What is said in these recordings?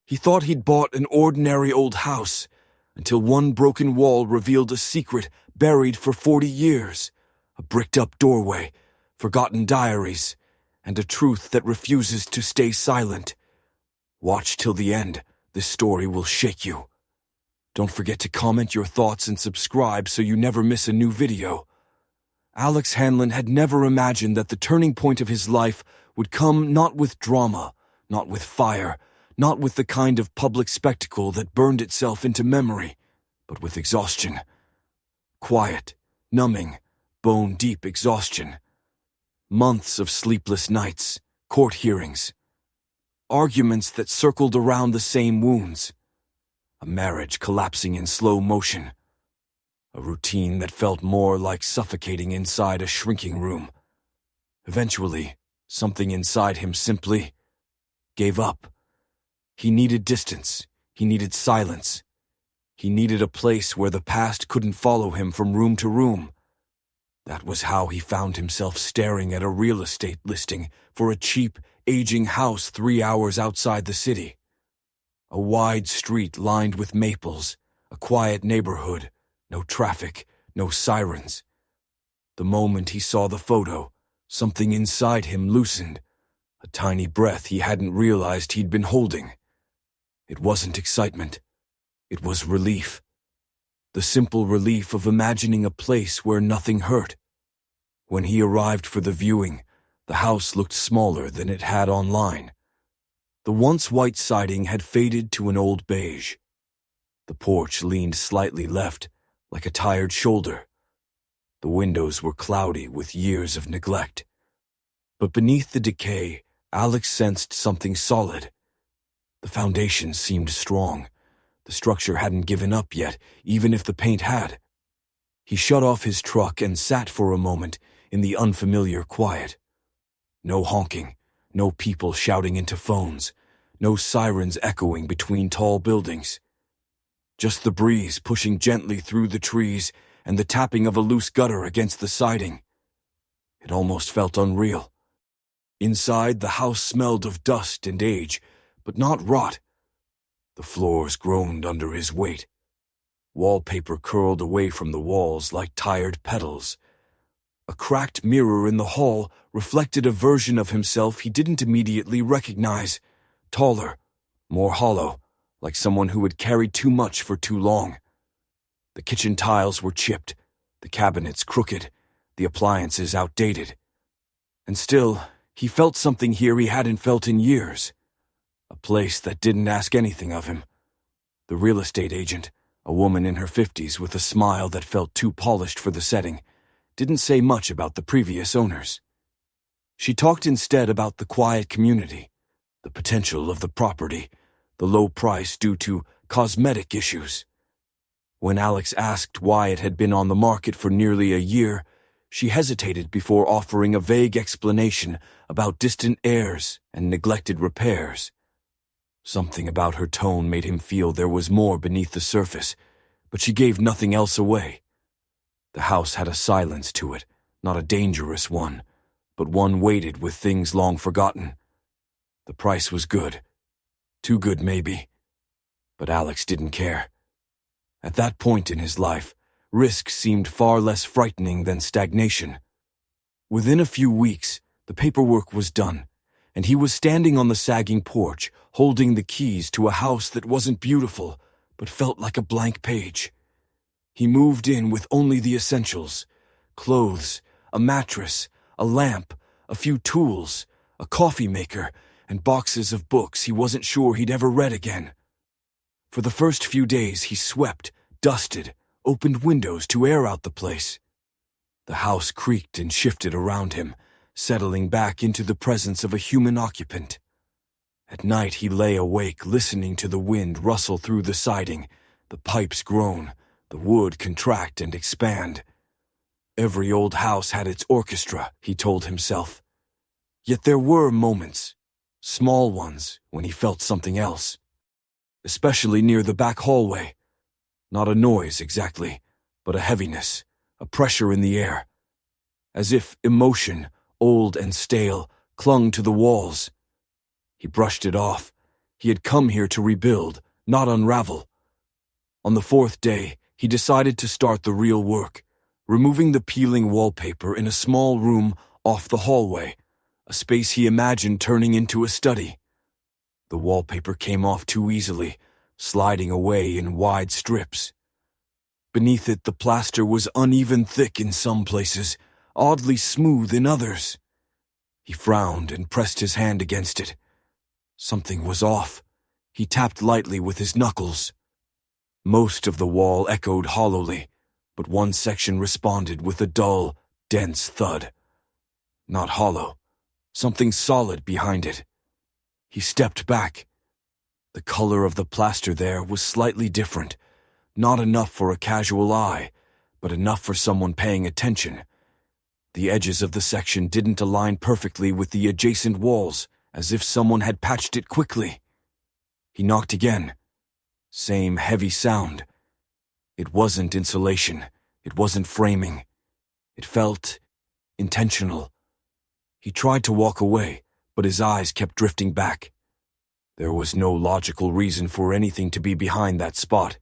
He thought he'd bought an ordinary old house, until one broken wall revealed a secret buried for 40 years, a bricked-up doorway, forgotten diaries, and a truth that refuses to stay silent. Watch till the end. This story will shake you. Don't forget to comment your thoughts and subscribe so you never miss a new video. Alex Hanlon had never imagined that the turning point of his life would come not with drama, not with fire, not with the kind of public spectacle that burned itself into memory, but with exhaustion. Quiet, numbing, bone-deep exhaustion. Months of sleepless nights, court hearings, arguments that circled around the same wounds, a marriage collapsing in slow motion, a routine that felt more like suffocating inside a shrinking room. Eventually, something inside him simply gave up. He needed distance. He needed silence. He needed a place where the past couldn't follow him from room to room. That was how he found himself staring at a real estate listing for a cheap, aging house 3 hours outside the city. A wide street lined with maples, a quiet neighborhood, no traffic, no sirens. The moment he saw the photo, something inside him loosened, a tiny breath he hadn't realized he'd been holding. It wasn't excitement. It was relief. The simple relief of imagining a place where nothing hurt. When he arrived for the viewing, the house looked smaller than it had online. The once white siding had faded to an old beige. The porch leaned slightly left, like a tired shoulder. The windows were cloudy with years of neglect. But beneath the decay, Alex sensed something solid. The foundation seemed strong. The structure hadn't given up yet, even if the paint had. He shut off his truck and sat for a moment in the unfamiliar quiet. No honking, no people shouting into phones, no sirens echoing between tall buildings. Just the breeze pushing gently through the trees and the tapping of a loose gutter against the siding. It almost felt unreal. Inside, the house smelled of dust and age, but not rot. The floors groaned under his weight. Wallpaper curled away from the walls like tired petals. A cracked mirror in the hall reflected a version of himself he didn't immediately recognize. Taller, more hollow, like someone who had carried too much for too long. The kitchen tiles were chipped, the cabinets crooked, the appliances outdated. And still, he felt something here he hadn't felt in years. A place that didn't ask anything of him. The real estate agent, a woman in her 50s with a smile that felt too polished for the setting, didn't say much about the previous owners. She talked instead about the quiet community, the potential of the property, the low price due to cosmetic issues. When Alex asked why it had been on the market for nearly a year, she hesitated before offering a vague explanation about distant heirs and neglected repairs. Something about her tone made him feel there was more beneath the surface, but she gave nothing else away. The house had a silence to it, not a dangerous one, but one weighted with things long forgotten. The price was good. Too good, maybe. But Alex didn't care. At that point in his life, risk seemed far less frightening than stagnation. Within a few weeks, the paperwork was done, and he was standing on the sagging porch, holding the keys to a house that wasn't beautiful, but felt like a blank page. He moved in with only the essentials: clothes, a mattress, a lamp, a few tools, a coffee maker, and boxes of books he wasn't sure he'd ever read again. For the first few days he swept, dusted, opened windows to air out the place. The house creaked and shifted around him, settling back into the presence of a human occupant. At night he lay awake, listening to the wind rustle through the siding, the pipes groan, the wood contract and expand. Every old house had its orchestra, he told himself. Yet there were moments, small ones, when he felt something else. Especially near the back hallway. Not a noise exactly, but a heaviness, a pressure in the air. As if emotion, old and stale, clung to the walls. He brushed it off, He had come here to rebuild, not unravel. On the fourth day, he decided to start the real work, removing the peeling wallpaper in a small room off the hallway, a space he imagined turning into a study. The wallpaper came off too easily, sliding away in wide strips. Beneath it, the plaster was uneven thick in some places, oddly smooth in others. He frowned and pressed his hand against it. Something was off. He tapped lightly with his knuckles. Most of the wall echoed hollowly, but one section responded with a dull, dense thud. Not hollow, something solid behind it. He stepped back. The color of the plaster there was slightly different, not enough for a casual eye, but enough for someone paying attention. The edges of the section didn't align perfectly with the adjacent walls, as if someone had patched it quickly. He knocked again. Same heavy sound. It wasn't insulation. It wasn't framing. It felt intentional. He tried to walk away, but his eyes kept drifting back. There was no logical reason for anything to be behind that spot.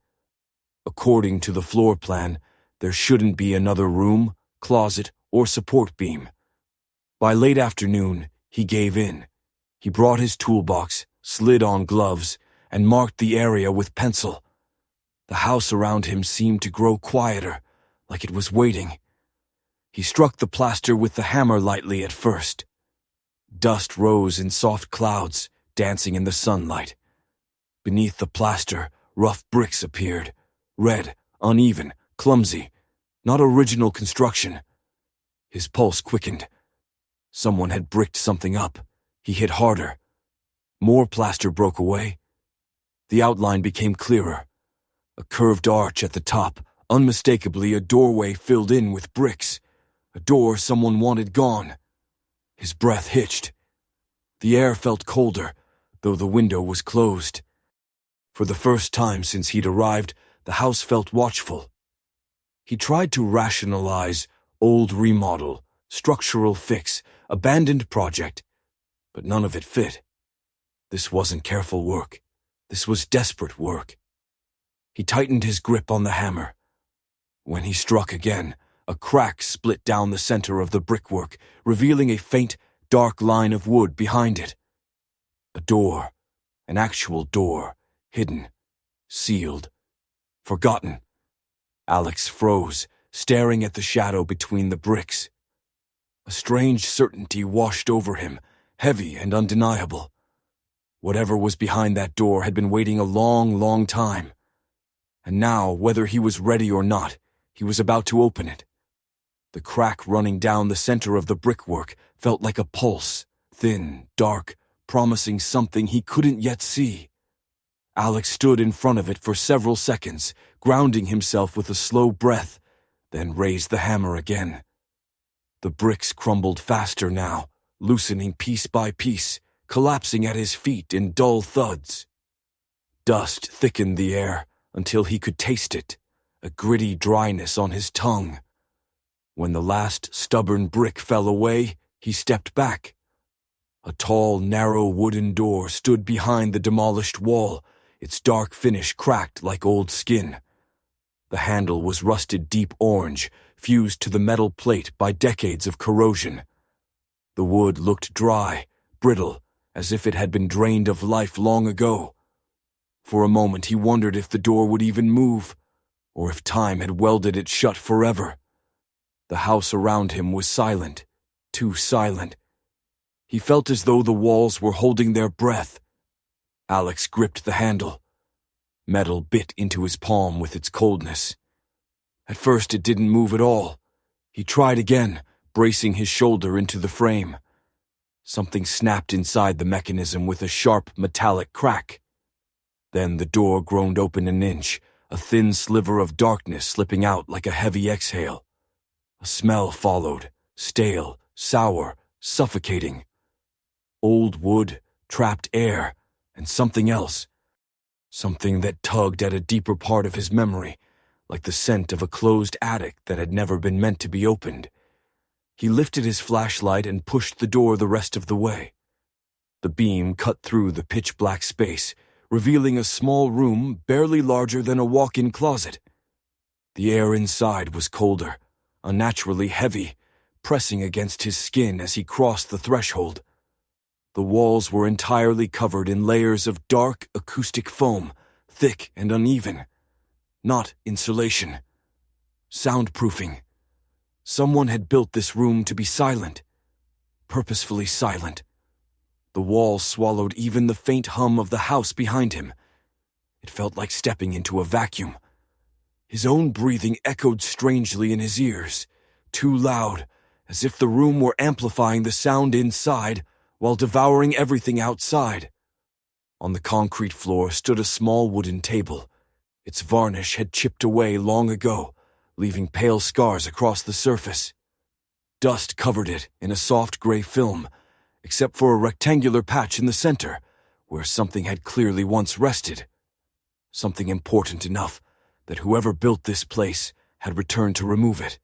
According to the floor plan, there shouldn't be another room, closet, or support beam. By late afternoon, he gave in. He brought his toolbox, slid on gloves, and marked the area with pencil. The house around him seemed to grow quieter, like it was waiting. He struck the plaster with the hammer lightly at first. Dust rose in soft clouds, dancing in the sunlight. Beneath the plaster, rough bricks appeared, red, uneven, clumsy, not original construction. His pulse quickened. Someone had bricked something up. He hit harder. More plaster broke away. The outline became clearer. A curved arch at the top, unmistakably a doorway filled in with bricks. A door someone wanted gone. His breath hitched. The air felt colder, though the window was closed. For the first time since he'd arrived, the house felt watchful. He tried to rationalize old remodel, structural fix, abandoned project, but none of it fit. This wasn't careful work. This was desperate work. He tightened his grip on the hammer. When he struck again, a crack split down the center of the brickwork, revealing a faint, dark line of wood behind it. A door, an actual door, hidden, sealed, forgotten. Alex froze, staring at the shadow between the bricks. A strange certainty washed over him, heavy and undeniable. Whatever was behind that door had been waiting a long, long time. And now, whether he was ready or not, he was about to open it. The crack running down the center of the brickwork felt like a pulse, thin, dark, promising something he couldn't yet see. Alex stood in front of it for several seconds, grounding himself with a slow breath, then raised the hammer again. The bricks crumbled faster now, loosening piece by piece, collapsing at his feet in dull thuds. Dust thickened the air until he could taste it, a gritty dryness on his tongue. When the last stubborn brick fell away, he stepped back. A tall, narrow wooden door stood behind the demolished wall, its dark finish cracked like old skin. The handle was rusted deep orange, fused to the metal plate by decades of corrosion. The wood looked dry, brittle, as if it had been drained of life long ago. For a moment he wondered if the door would even move, or if time had welded it shut forever. The house around him was silent, too silent. He felt as though the walls were holding their breath. Alex gripped the handle. Metal bit into his palm with its coldness. At first it didn't move at all. He tried again, bracing his shoulder into the frame. Something snapped inside the mechanism with a sharp metallic crack. Then the door groaned open an inch, a thin sliver of darkness slipping out like a heavy exhale. A smell followed, stale, sour, suffocating. Old wood, trapped air, and something else. Something that tugged at a deeper part of his memory, like the scent of a closed attic that had never been meant to be opened. He lifted his flashlight and pushed the door the rest of the way. The beam cut through the pitch-black space, revealing a small room barely larger than a walk-in closet. The air inside was colder, unnaturally heavy, pressing against his skin as he crossed the threshold. The walls were entirely covered in layers of dark acoustic foam, thick and uneven. Not insulation. Soundproofing. Someone had built this room to be silent. Purposefully silent. The walls swallowed even the faint hum of the house behind him. It felt like stepping into a vacuum. His own breathing echoed strangely in his ears, too loud, as if the room were amplifying the sound inside while devouring everything outside. On the concrete floor stood a small wooden table. Its varnish had chipped away long ago, leaving pale scars across the surface. Dust covered it in a soft gray film, except for a rectangular patch in the center, where something had clearly once rested. Something important enough that whoever built this place had returned to remove it.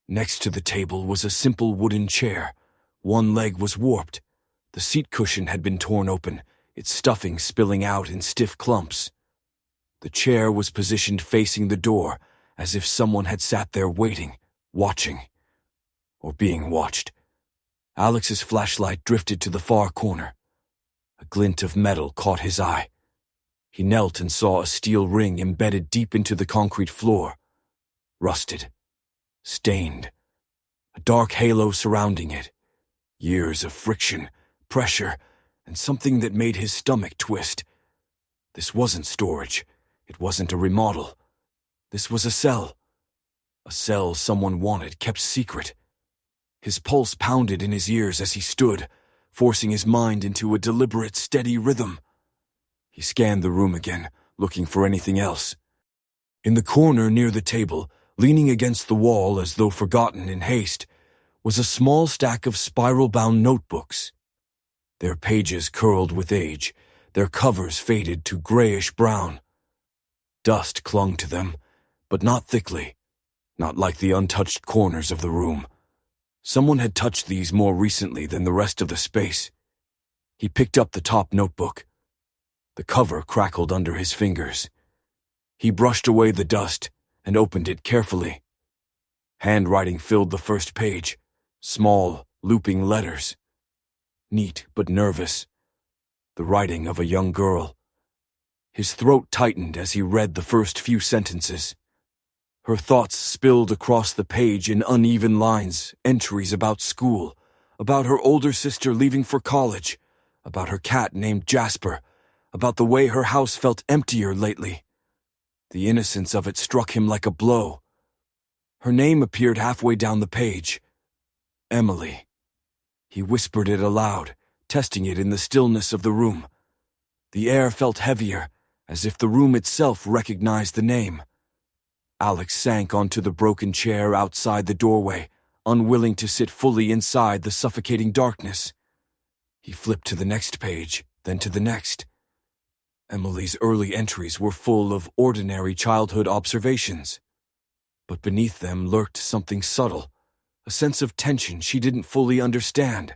Next to the table was a simple wooden chair. One leg was warped. The seat cushion had been torn open, its stuffing spilling out in stiff clumps. The chair was positioned facing the door, as if someone had sat there waiting, watching, or being watched. Alex's flashlight drifted to the far corner. A glint of metal caught his eye. He knelt and saw a steel ring embedded deep into the concrete floor. Rusted. Stained. A dark halo surrounding it. Years of friction, pressure, and something that made his stomach twist. This wasn't storage. It wasn't a remodel. This was a cell. A cell someone wanted, kept secret. His pulse pounded in his ears as he stood, forcing his mind into a deliberate, steady rhythm. He scanned the room again, looking for anything else. In the corner near the table, leaning against the wall as though forgotten in haste, was a small stack of spiral-bound notebooks. Their pages curled with age, their covers faded to grayish-brown. Dust clung to them, but not thickly, not like the untouched corners of the room. Someone had touched these more recently than the rest of the space. He picked up the top notebook. The cover crackled under his fingers. He brushed away the dust and opened it carefully. Handwriting filled the first page, small, looping letters. Neat but nervous. The writing of a young girl. His throat tightened as he read the first few sentences. Her thoughts spilled across the page in uneven lines, entries about school, about her older sister leaving for college, about her cat named Jasper, about the way her house felt emptier lately. The innocence of it struck him like a blow. Her name appeared halfway down the page. Emily. He whispered it aloud, testing it in the stillness of the room. The air felt heavier, as if the room itself recognized the name. Alex sank onto the broken chair outside the doorway, unwilling to sit fully inside the suffocating darkness. He flipped to the next page, then to the next. Emily's early entries were full of ordinary childhood observations. But beneath them lurked something subtle, a sense of tension she didn't fully understand.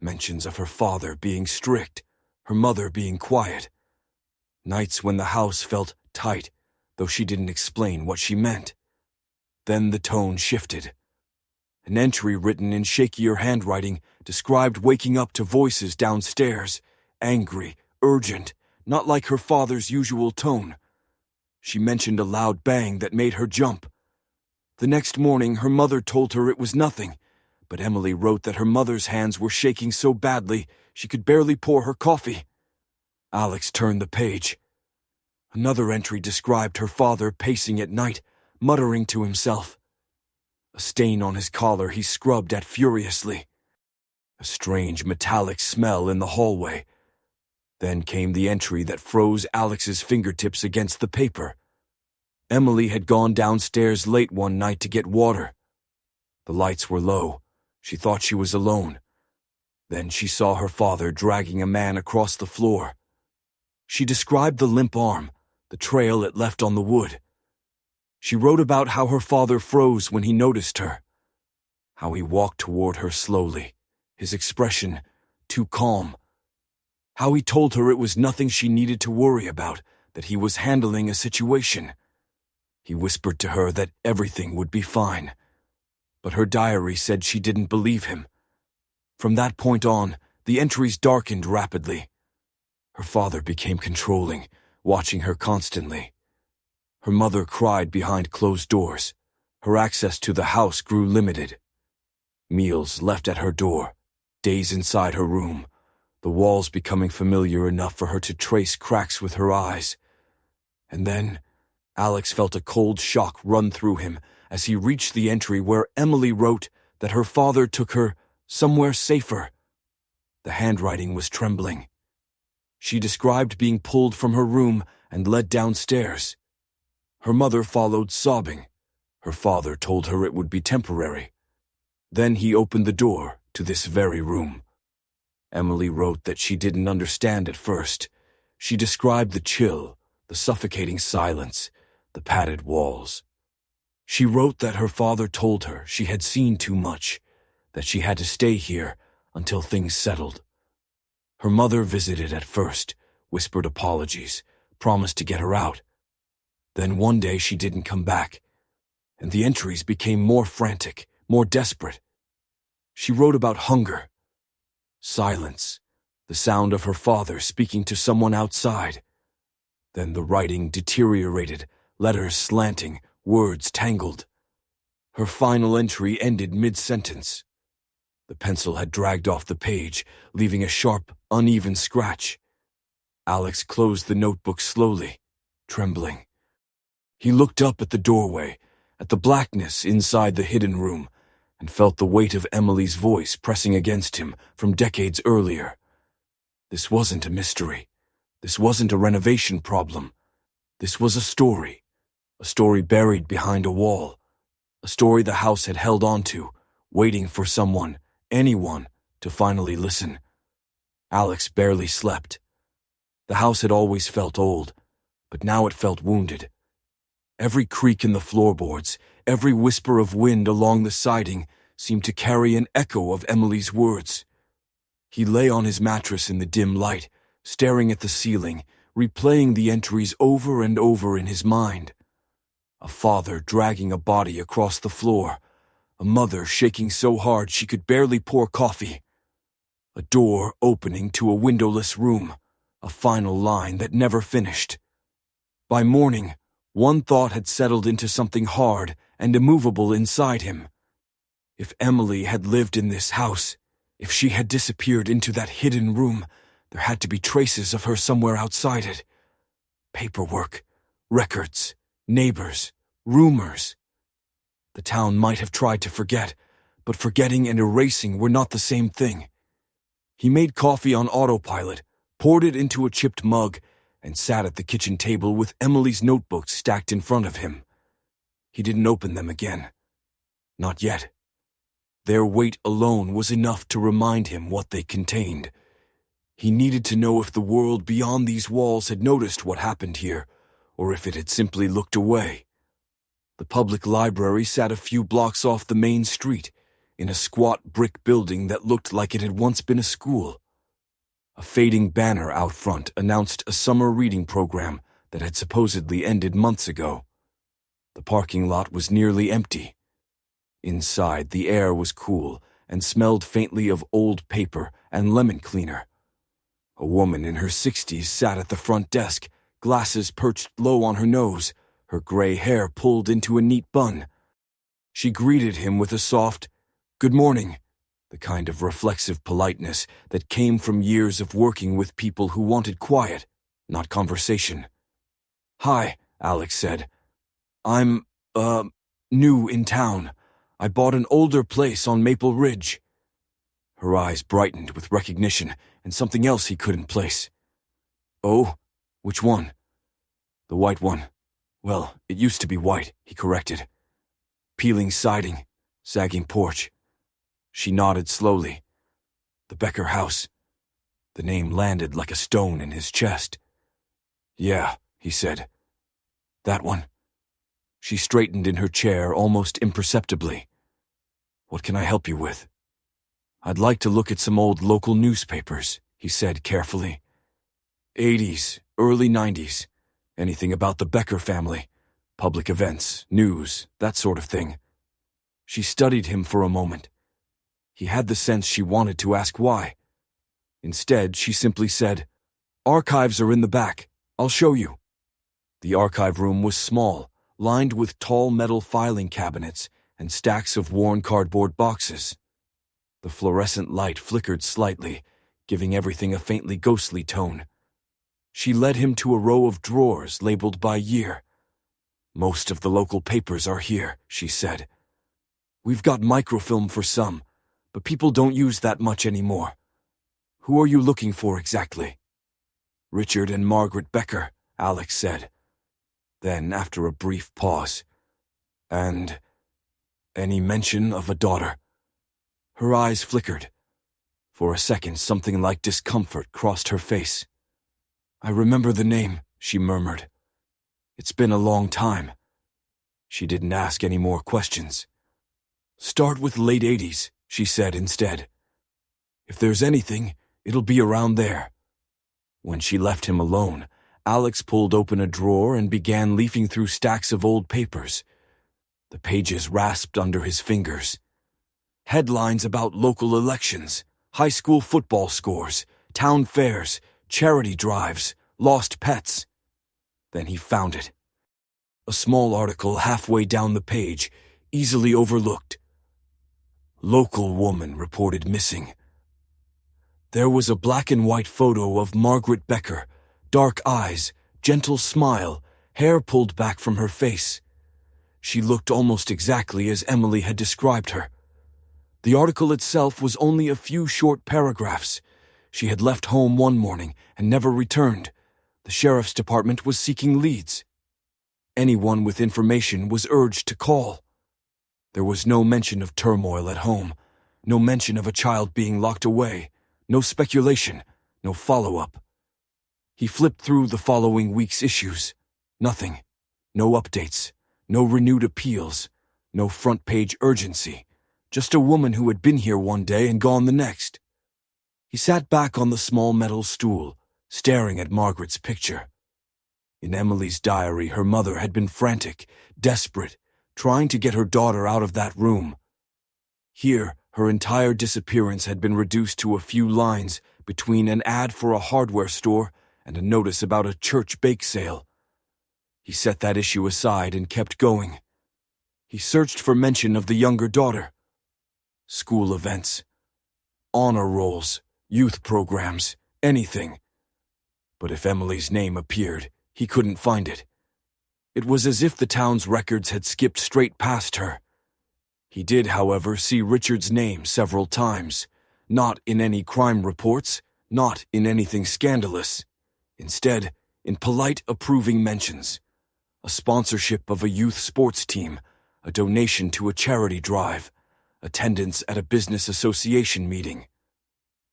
Mentions of her father being strict, her mother being quiet. Nights when the house felt tight, though she didn't explain what she meant. Then the tone shifted. An entry written in shakier handwriting described waking up to voices downstairs, angry, urgent, not like her father's usual tone. She mentioned a loud bang that made her jump. The next morning, her mother told her it was nothing, but Emily wrote that her mother's hands were shaking so badly she could barely pour her coffee. Alex turned the page. Another entry described her father pacing at night, muttering to himself. A stain on his collar he scrubbed at furiously. A strange metallic smell in the hallway. Then came the entry that froze Alex's fingertips against the paper. Emily had gone downstairs late one night to get water. The lights were low. She thought she was alone. Then she saw her father dragging a man across the floor. She described the limp arm, the trail it left on the wood. She wrote about how her father froze when he noticed her, how he walked toward her slowly, his expression too calm, How he told her it was nothing she needed to worry about, that he was handling a situation. He whispered to her that everything would be fine. But her diary said she didn't believe him. From that point on, the entries darkened rapidly. Her father became controlling, watching her constantly. Her mother cried behind closed doors. Her access to the house grew limited. Meals left at her door, days inside her room, the walls becoming familiar enough for her to trace cracks with her eyes. And then, Alex felt a cold shock run through him as he reached the entry where Emily wrote that her father took her somewhere safer. The handwriting was trembling. She described being pulled from her room and led downstairs. Her mother followed sobbing. Her father told her it would be temporary. Then he opened the door to this very room. Emily wrote that she didn't understand at first. She described the chill, the suffocating silence, the padded walls. She wrote that her father told her she had seen too much, that she had to stay here until things settled. Her mother visited at first, whispered apologies, promised to get her out. Then one day she didn't come back, and the entries became more frantic, more desperate. She wrote about hunger, silence, the sound of her father speaking to someone outside. Then the writing deteriorated, letters slanting, words tangled. Her final entry ended mid-sentence. The pencil had dragged off the page, leaving a sharp, uneven scratch. Alex closed the notebook slowly, trembling. He looked up at the doorway, at the blackness inside the hidden room, and felt the weight of Emily's voice pressing against him from decades earlier. This wasn't a mystery. This wasn't a renovation problem. This was a story buried behind a wall, a story the house had held on to, waiting for someone, anyone, to finally listen. Alex barely slept. The house had always felt old, but now it felt wounded. Every creak in the floorboards, every whisper of wind along the siding seemed to carry an echo of Emily's words. He lay on his mattress in the dim light, staring at the ceiling, replaying the entries over and over in his mind. A father dragging a body across the floor, a mother shaking so hard she could barely pour coffee, a door opening to a windowless room, a final line that never finished. By morning, one thought had settled into something hard and immovable inside him. If Emily had lived in this house, if she had disappeared into that hidden room, there had to be traces of her somewhere outside it. Paperwork, records, neighbors, rumors. The town might have tried to forget, but forgetting and erasing were not the same thing. He made coffee on autopilot, poured it into a chipped mug, and sat at the kitchen table with Emily's notebooks stacked in front of him. He didn't open them again. Not yet. Their weight alone was enough to remind him what they contained. He needed to know if the world beyond these walls had noticed what happened here, or if it had simply looked away. The public library sat a few blocks off the main street, in a squat brick building that looked like it had once been a school. A fading banner out front announced a summer reading program that had supposedly ended months ago. The parking lot was nearly empty. Inside, the air was cool and smelled faintly of old paper and lemon cleaner. A woman in her 60s sat at the front desk, glasses perched low on her nose, her gray hair pulled into a neat bun. She greeted him with a soft, "Good morning," the kind of reflexive politeness that came from years of working with people who wanted quiet, not conversation. "Hi," Alex said. "I'm, new in town. I bought an older place on Maple Ridge." Her eyes brightened with recognition and something else he couldn't place. "Oh, which one?" "The white one. Well, it used to be white," he corrected. "Peeling siding, sagging porch." She nodded slowly. "The Becker house." The name landed like a stone in his chest. "Yeah," he said. "That one." She straightened in her chair almost imperceptibly. "What can I help you with?" "I'd like to look at some old local newspapers," he said carefully. '80s, early 90s. Anything about the Becker family. Public events, news, that sort of thing. She studied him for a moment. He had the sense she wanted to ask why. Instead, she simply said, "Archives are in the back. I'll show you." The archive room was small, lined with tall metal filing cabinets and stacks of worn cardboard boxes. The fluorescent light flickered slightly, giving everything a faintly ghostly tone. She led him to a row of drawers labeled by year. "Most of the local papers are here," she said. "We've got microfilm for some, but people don't use that much anymore. Who are you looking for exactly?" "Richard and Margaret Becker," Alex said. Then, after a brief pause, "And any mention of a daughter?" Her eyes flickered. For a second, something like discomfort crossed her face. "I remember the name," she murmured. "It's been a long time." She didn't ask any more questions. "Start with late 80s, she said instead. "If there's anything, it'll be around there." When she left him alone, Alex pulled open a drawer and began leafing through stacks of old papers. The pages rasped under his fingers. Headlines about local elections, high school football scores, town fairs, charity drives, lost pets. Then he found it. A small article halfway down the page, easily overlooked. "Local woman reported missing." There was a black and white photo of Margaret Becker, dark eyes, gentle smile, hair pulled back from her face. She looked almost exactly as Emily had described her. The article itself was only a few short paragraphs. She had left home one morning and never returned. The sheriff's department was seeking leads. Anyone with information was urged to call. There was no mention of turmoil at home, no mention of a child being locked away, no speculation, no follow-up. He flipped through the following week's issues. Nothing. No updates. No renewed appeals. No front-page urgency. Just a woman who had been here one day and gone the next. He sat back on the small metal stool, staring at Margaret's picture. In Emily's diary, her mother had been frantic, desperate, trying to get her daughter out of that room. Here, her entire disappearance had been reduced to a few lines between an ad for a hardware store and a notice about a church bake sale. He set that issue aside and kept going. He searched for mention of the younger daughter. School events, honor rolls, youth programs, anything. But if Emily's name appeared, he couldn't find it. It was as if the town's records had skipped straight past her. He did, however, see Richard's name several times, not in any crime reports, not in anything scandalous. Instead, in polite, approving mentions. A sponsorship of a youth sports team, a donation to a charity drive, attendance at a business association meeting.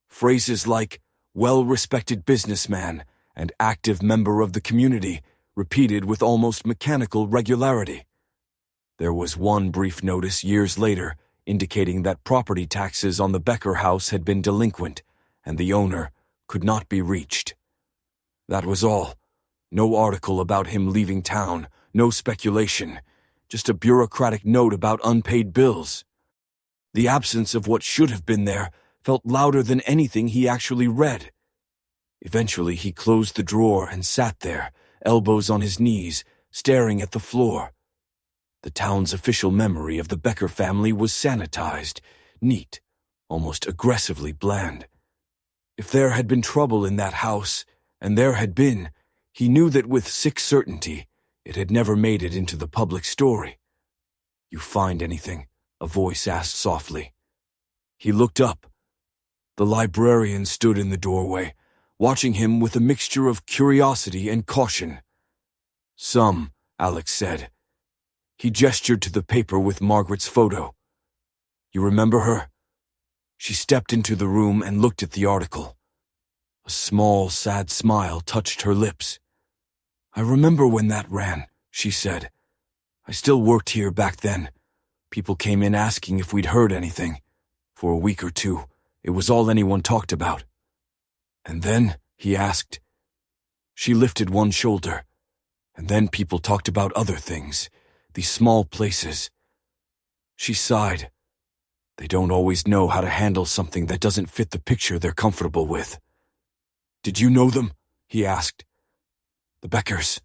Phrases like well-respected businessman and active member of the community repeated with almost mechanical regularity. There was one brief notice years later indicating that property taxes on the Becker house had been delinquent and the owner could not be reached. That was all. No article about him leaving town, no speculation, just a bureaucratic note about unpaid bills. The absence of what should have been there felt louder than anything he actually read. Eventually, he closed the drawer and sat there, elbows on his knees, staring at the floor. The town's official memory of the Becker family was sanitized, neat, almost aggressively bland. If there had been trouble in that house, and there had been, he knew that with sick certainty it had never made it into the public story. "You find anything?" a voice asked softly. He looked up. The librarian stood in the doorway, watching him with a mixture of curiosity and caution. "Some," Alex said. He gestured to the paper with Margaret's photo. "You remember her?" She stepped into the room and looked at the article. A small, sad smile touched her lips. "I remember when that ran," she said. "I still worked here back then. People came in asking if we'd heard anything. For a week or two, it was all anyone talked about." "And then?" he asked. She lifted one shoulder, and then people talked about other things, these small places. She sighed. They don't always know how to handle something that doesn't fit the picture they're comfortable with. Did you know them? He asked. The Beckers.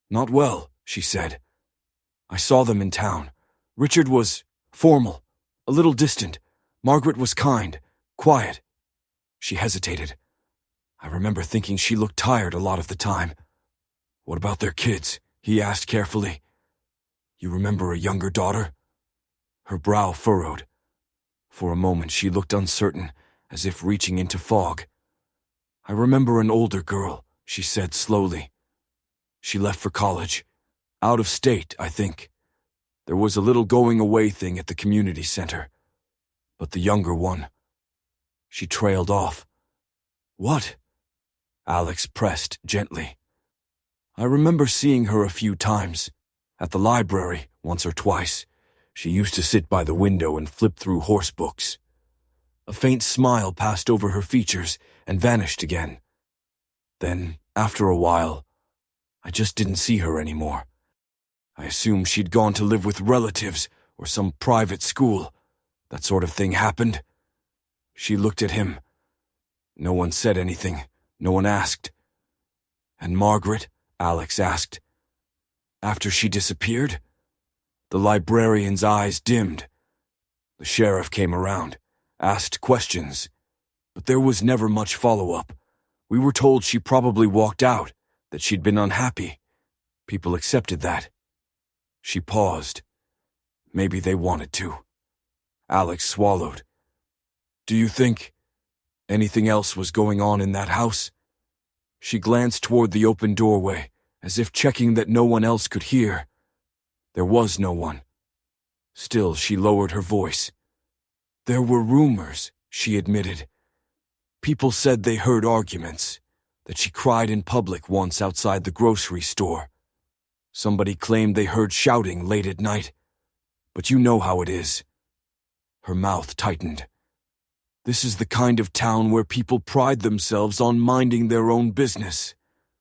Not well, she said. I saw them in town. Richard was formal, a little distant. Margaret was kind, quiet. She hesitated. I remember thinking she looked tired a lot of the time. What about their kids? He asked carefully. You remember a younger daughter? Her brow furrowed. For a moment she looked uncertain, as if reaching into fog. I remember an older girl, she said slowly. She left for college. Out of state, I think. There was a little going-away thing at the community center. But the younger one... She trailed off. What? Alex pressed gently. I remember seeing her a few times. At the library, once or twice. She used to sit by the window and flip through horse books. A faint smile passed over her features and vanished again. Then, after a while, I just didn't see her anymore. I assumed she'd gone to live with relatives or some private school. That sort of thing happened. She looked at him. No one said anything. No one asked. And Margaret? Alex asked. After she disappeared? The librarian's eyes dimmed. The sheriff came around, asked questions, but there was never much follow-up. We were told she probably walked out, that she'd been unhappy. People accepted that. She paused. Maybe they wanted to. Alex swallowed. Do you think anything else was going on in that house? She glanced toward the open doorway, as if checking that no one else could hear. There was no one. Still, she lowered her voice. There were rumors, she admitted. People said they heard arguments, that she cried in public once outside the grocery store. Somebody claimed they heard shouting late at night. But you know how it is. Her mouth tightened. This is the kind of town where people pride themselves on minding their own business.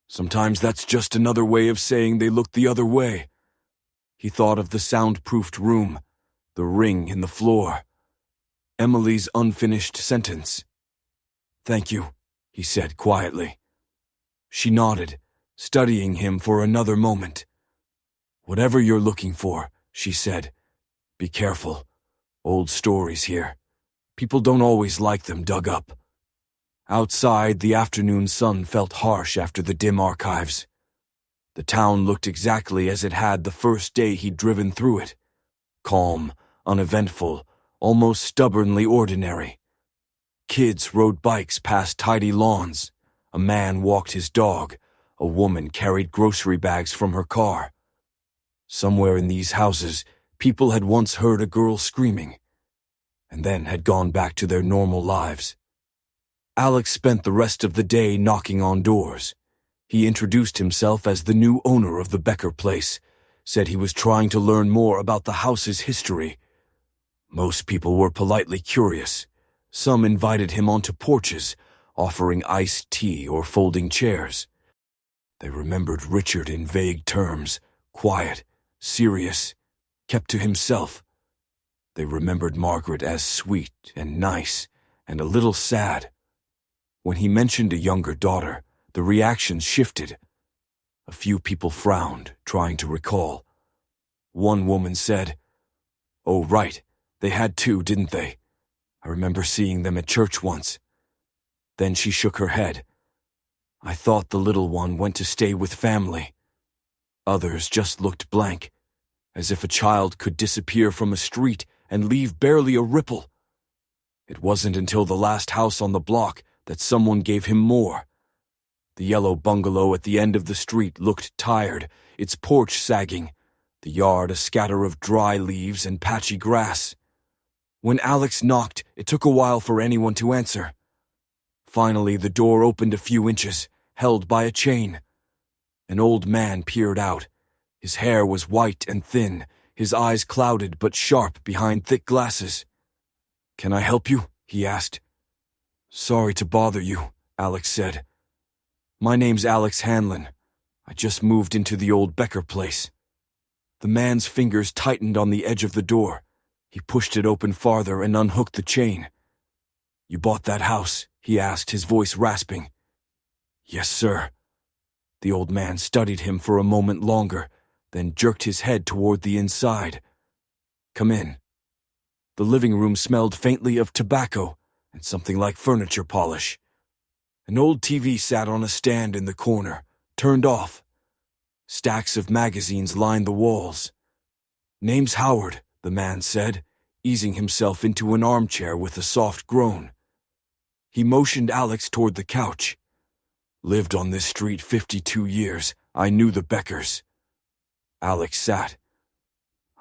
Sometimes that's just another way of saying they look the other way. He thought of the soundproofed room, the ring in the floor. Emily's unfinished sentence. Thank you, he said quietly. She nodded, studying him for another moment. Whatever you're looking for, she said. Be careful. Old stories here. People don't always like them dug up. Outside, the afternoon sun felt harsh after the dim archives. The town looked exactly as it had the first day he'd driven through it. Calm, uneventful, almost stubbornly ordinary. Kids rode bikes past tidy lawns. A man walked his dog. A woman carried grocery bags from her car. Somewhere in these houses, people had once heard a girl screaming, and then had gone back to their normal lives. Alex spent the rest of the day knocking on doors. He introduced himself as the new owner of the Becker place, said he was trying to learn more about the house's history. Most people were politely curious. Some invited him onto porches, offering iced tea or folding chairs. They remembered Richard in vague terms, quiet, serious, kept to himself. They remembered Margaret as sweet and nice and a little sad. When he mentioned a younger daughter, the reactions shifted. A few people frowned, trying to recall. One woman said, "Oh, right, they had two, didn't they? I remember seeing them at church once." Then she shook her head. "I thought the little one went to stay with family." Others just looked blank, as if a child could disappear from a street and leave barely a ripple. It wasn't until the last house on the block that someone gave him more. The yellow bungalow at the end of the street looked tired, its porch sagging, the yard a scatter of dry leaves and patchy grass. When Alex knocked, it took a while for anyone to answer. Finally, the door opened a few inches, held by a chain. An old man peered out. His hair was white and thin, his eyes clouded but sharp behind thick glasses. "Can I help you?" he asked. "Sorry to bother you," Alex said. My name's Alex Hanlon. I just moved into the old Becker place. The man's fingers tightened on the edge of the door. He pushed it open farther and unhooked the chain. You bought that house? He asked, his voice rasping. Yes, sir. The old man studied him for a moment longer, then jerked his head toward the inside. Come in. The living room smelled faintly of tobacco and something like furniture polish. An old TV sat on a stand in the corner, turned off. Stacks of magazines lined the walls. Name's Howard, the man said, easing himself into an armchair with a soft groan. He motioned Alex toward the couch. Lived on this street 52 years. I knew the Beckers. Alex sat.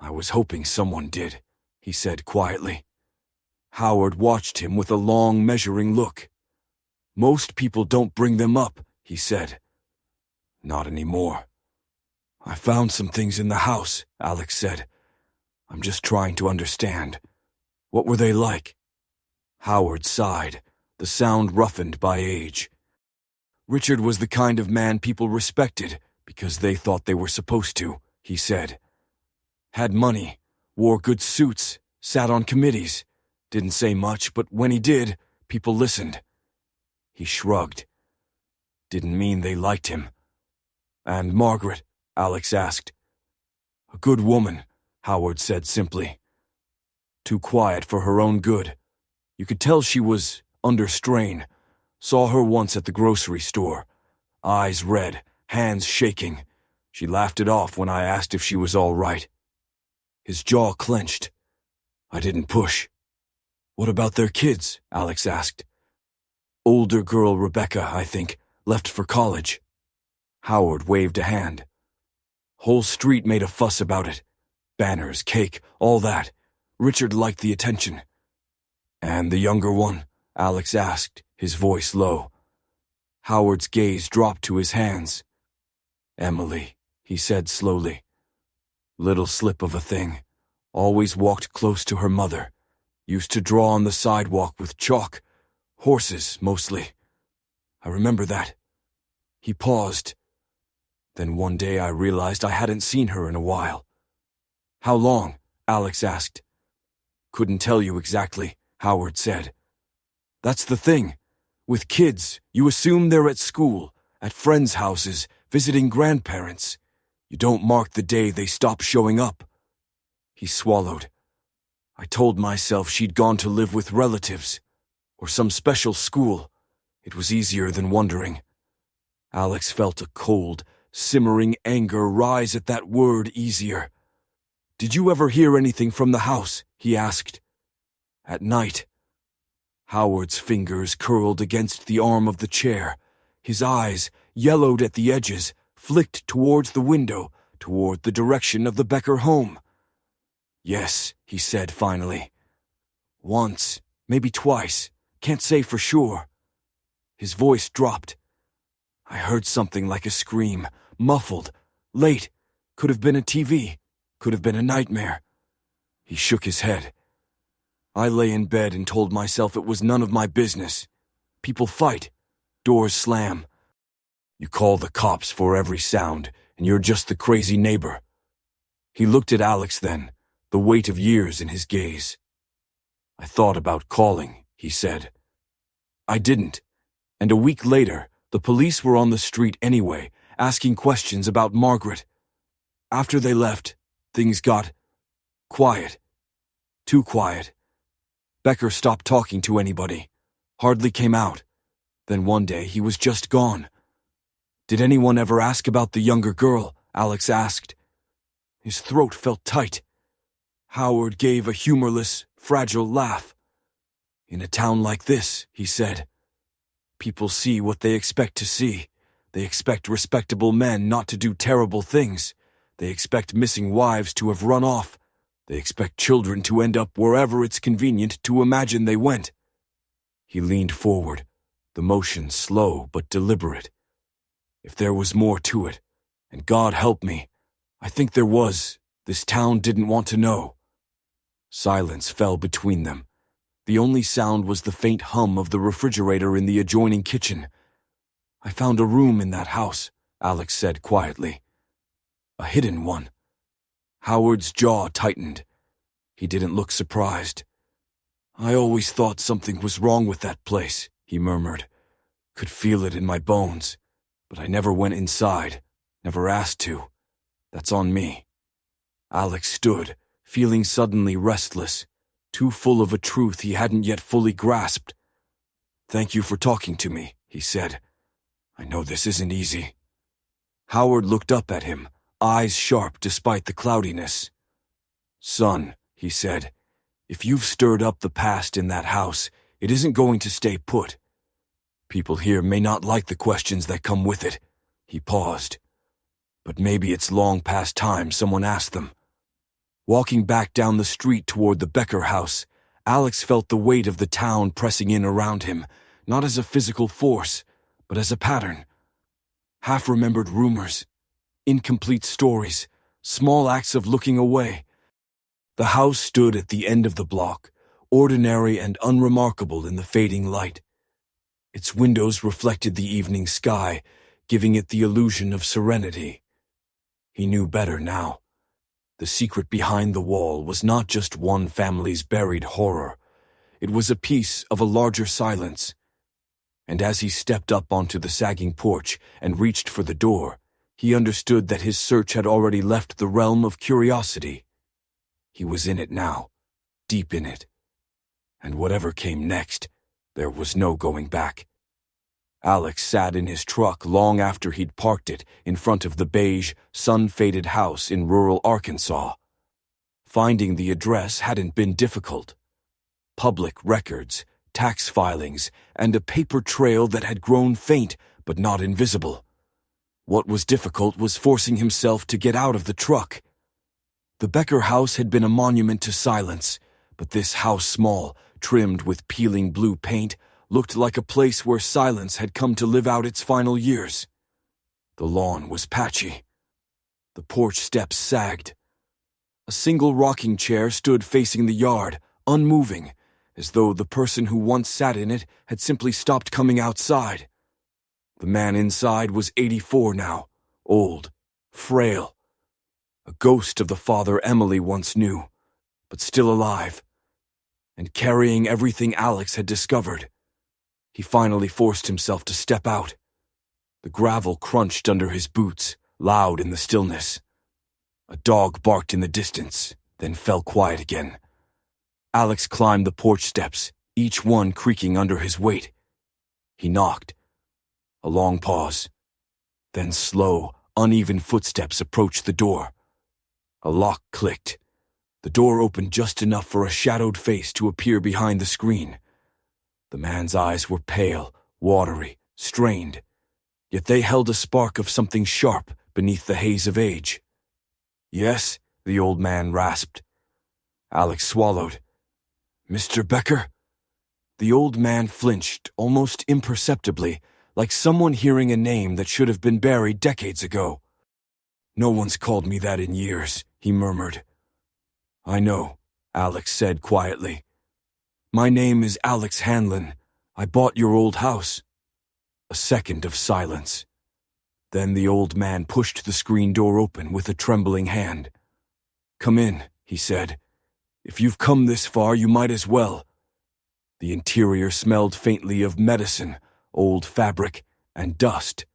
I was hoping someone did, he said quietly. Howard watched him with a long, measuring look. Most people don't bring them up, he said. Not anymore. I found some things in the house, Alex said. I'm just trying to understand. What were they like? Howard sighed, the sound roughened by age. Richard was the kind of man people respected because they thought they were supposed to, he said. Had money, wore good suits, sat on committees. Didn't say much, but when he did, people listened. He shrugged. Didn't mean they liked him. And Margaret? Alex asked. A good woman, Howard said simply. Too quiet for her own good. You could tell she was under strain. Saw her once at the grocery store. Eyes red, hands shaking. She laughed it off when I asked if she was all right. His jaw clenched. I didn't push. What about their kids? Alex asked. Older girl Rebecca, I think, left for college. Howard waved a hand. Whole street made a fuss about it. Banners, cake, all that. Richard liked the attention. And the younger one? Alex asked, his voice low. Howard's gaze dropped to his hands. Emily, he said slowly. Little slip of a thing. Always walked close to her mother. Used to draw on the sidewalk with chalk. Horses, mostly. I remember that. He paused. Then one day I realized I hadn't seen her in a while. How long? Alex asked. Couldn't tell you exactly, Howard said. That's the thing. With kids, you assume they're at school, at friends' houses, visiting grandparents. You don't mark the day they stop showing up. He swallowed. I told myself she'd gone to live with relatives, or some special school. It was easier than wondering. Alex felt a cold, simmering anger rise at that word, easier. Did you ever hear anything from the house? He asked. At night. Howard's fingers curled against the arm of the chair. His eyes, yellowed at the edges, flicked towards the window, toward the direction of the Becker home. Yes, he said finally. Once, maybe twice. Can't say for sure. His voice dropped. I heard something like a scream, muffled, late. Could have been a TV. Could have been a nightmare. He shook his head. I lay in bed and told myself it was none of my business. People fight. Doors slam. You call the cops for every sound, and you're just the crazy neighbor. He looked at Alex then, the weight of years in his gaze. I thought about calling, he said. I didn't. And a week later, the police were on the street anyway, asking questions about Margaret. After they left, things got quiet. Too quiet. Becker stopped talking to anybody. Hardly came out. Then one day he was just gone. Did anyone ever ask about the younger girl? Alex asked. His throat felt tight. Howard gave a humorless, fragile laugh. In a town like this, he said, people see what they expect to see. They expect respectable men not to do terrible things. They expect missing wives to have run off. They expect children to end up wherever it's convenient to imagine they went. He leaned forward, the motion slow but deliberate. If there was more to it, and God help me, I think there was, this town didn't want to know. Silence fell between them. The only sound was the faint hum of the refrigerator in the adjoining kitchen. I found a room in that house, Alex said quietly. A hidden one. Howard's jaw tightened. He didn't look surprised. I always thought something was wrong with that place, he murmured. Could feel it in my bones, but I never went inside, never asked to. That's on me. Alex stood, feeling suddenly restless, too full of a truth he hadn't yet fully grasped. Thank you for talking to me, he said. I know this isn't easy. Howard looked up at him, eyes sharp despite the cloudiness. Son, he said, if you've stirred up the past in that house, it isn't going to stay put. People here may not like the questions that come with it. He paused. But maybe it's long past time someone asked them. Walking back down the street toward the Becker house, Alex felt the weight of the town pressing in around him, not as a physical force, but as a pattern. Half-remembered rumors, incomplete stories, small acts of looking away. The house stood at the end of the block, ordinary and unremarkable in the fading light. Its windows reflected the evening sky, giving it the illusion of serenity. He knew better now. The secret behind the wall was not just one family's buried horror. It was a piece of a larger silence. And as he stepped up onto the sagging porch and reached for the door, he understood that his search had already left the realm of curiosity. He was in it now, deep in it. And whatever came next, there was no going back. Alex sat in his truck long after he'd parked it in front of the beige, sun-faded house in rural Arkansas. Finding the address hadn't been difficult. Public records, tax filings, and a paper trail that had grown faint but not invisible. What was difficult was forcing himself to get out of the truck. The Becker house had been a monument to silence, but this house small, trimmed with peeling blue paint, looked like a place where silence had come to live out its final years. The lawn was patchy. The porch steps sagged. A single rocking chair stood facing the yard, unmoving, as though the person who once sat in it had simply stopped coming outside. The man inside was 84 now, old, frail. A ghost of the father Emily once knew, but still alive, and carrying everything Alex had discovered. He finally forced himself to step out. The gravel crunched under his boots, loud in the stillness. A dog barked in the distance, then fell quiet again. Alex climbed the porch steps, each one creaking under his weight. He knocked. A long pause. Then slow, uneven footsteps approached the door. A lock clicked. The door opened just enough for a shadowed face to appear behind the screen. The man's eyes were pale, watery, strained, yet they held a spark of something sharp beneath the haze of age. Yes, the old man rasped. Alex swallowed. Mr. Becker? The old man flinched, almost imperceptibly, like someone hearing a name that should have been buried decades ago. No one's called me that in years, he murmured. I know, Alex said quietly. My name is Alex Hanlon. I bought your old house. A second of silence. Then the old man pushed the screen door open with a trembling hand. Come in, he said. If you've come this far, you might as well. The interior smelled faintly of medicine, old fabric, and dust.